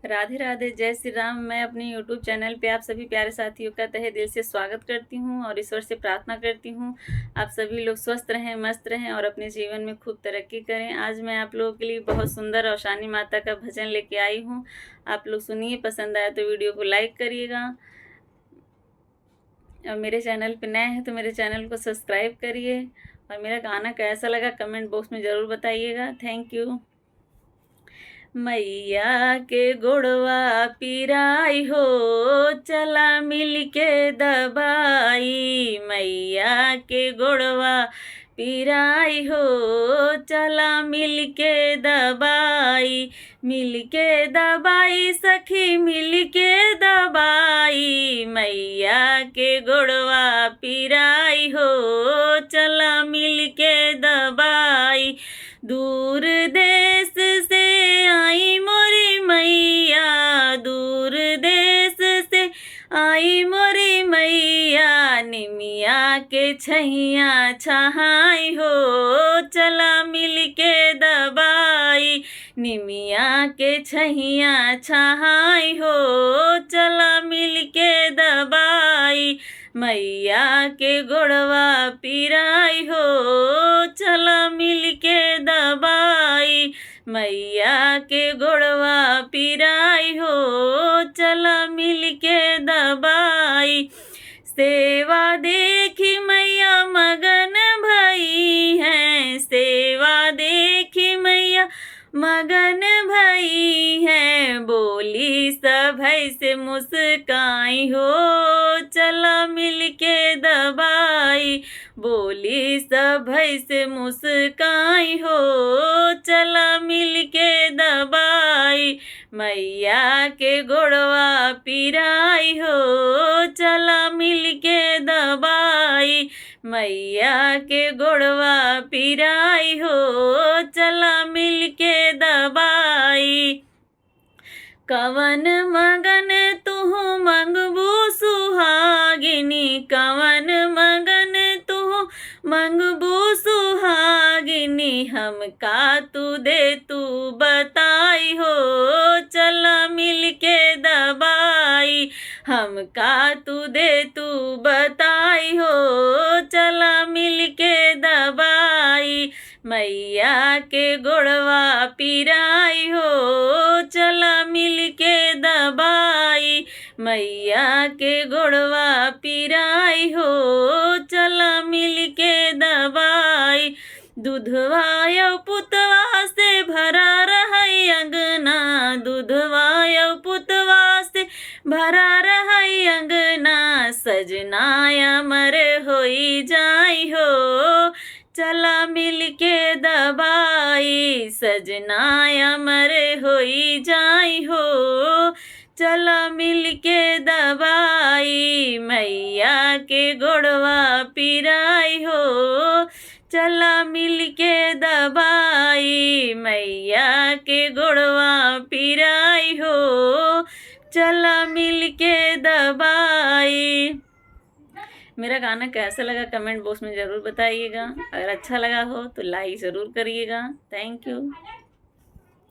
राधे राधे, जय श्री राम। मैं अपने यूट्यूब चैनल पे आप सभी प्यारे साथियों का तहे दिल से स्वागत करती हूँ और ईश्वर से प्रार्थना करती हूँ आप सभी लोग स्वस्थ रहें, मस्त रहें और अपने जीवन में खूब तरक्की करें। आज मैं आप लोगों के लिए बहुत सुंदर और शानी माता का भजन लेके आई हूँ। आप लोग सुनिए, पसंद आया तो वीडियो को लाइक करिएगा और मेरे चैनल पे नए हैं तो मेरे चैनल को सब्सक्राइब करिए और मेरा गाना कैसा लगा कमेंट बॉक्स में ज़रूर बताइएगा। Thank you. मैया के गोड़वा पिराई हो, चला मिल के दबाई। मैया के गोड़वा पिराई हो, चला मिल के दबाई। मिल के दबाई सखी, मिल के दबाई। मैया के गोड़वा पिराई हो, चला मिल के दबाई। दूर देश से आई मोरी मैया, दूर देश से आई मोरी मैया। निमिया के छैया छहाई हो, चला मिल के दबाई। निमिया के छैया छहाई हो, चला मिल के दबाई। मैया के गोड़वा पिराई हो, चला मिल के दबाई। मैया के गोड़वा पिराई हो, चला मिल के दबाई। सेवा देखी मैया मगन भई है, सेवा देखी मैया मगन भई है। बोली सभई से मुस्काई हो, चला मिल के दबाई। बोली सभई से मुस्काई हो, चला मिल के दबाई। मैया के गोड़वा पिराई हो, चला मिल के दबाई। मैया के गोड़वा पिराई हो, चला मिल के दबाई। कवन मगन तुहु मंगबू सुहागिनी, कवन मगन तुहु मंगबू सुहागिनी। हमका तू दे तू बताई हो, चला मिल के दबाई। हमका तू दे तू बताई हो, चला मिल के दबाई। मैया के गोड़वा पिराई हो, चला मिल के दबाई। मैया के गोड़वा पिराई हो, चला मिल के दबाई। दूधवा यौ पुतवा से भरा रहई अंगना, दूधवा यौ पुतवा से भरा रहई अंगना। सजना अमर होई जाई हो, चला मिल के दबाई। सजना अमर होई जाई हो, चला मिल के दबाई। मैया के गोड़वा पिराई हो, चला मिल के दबाई। मैया के गोड़वा पिराई हो, चला मिल के दबाई। मेरा गाना कैसा लगा कमेंट बॉक्स में ज़रूर बताइएगा। अगर अच्छा लगा हो तो लाइक ज़रूर करिएगा। Thank you.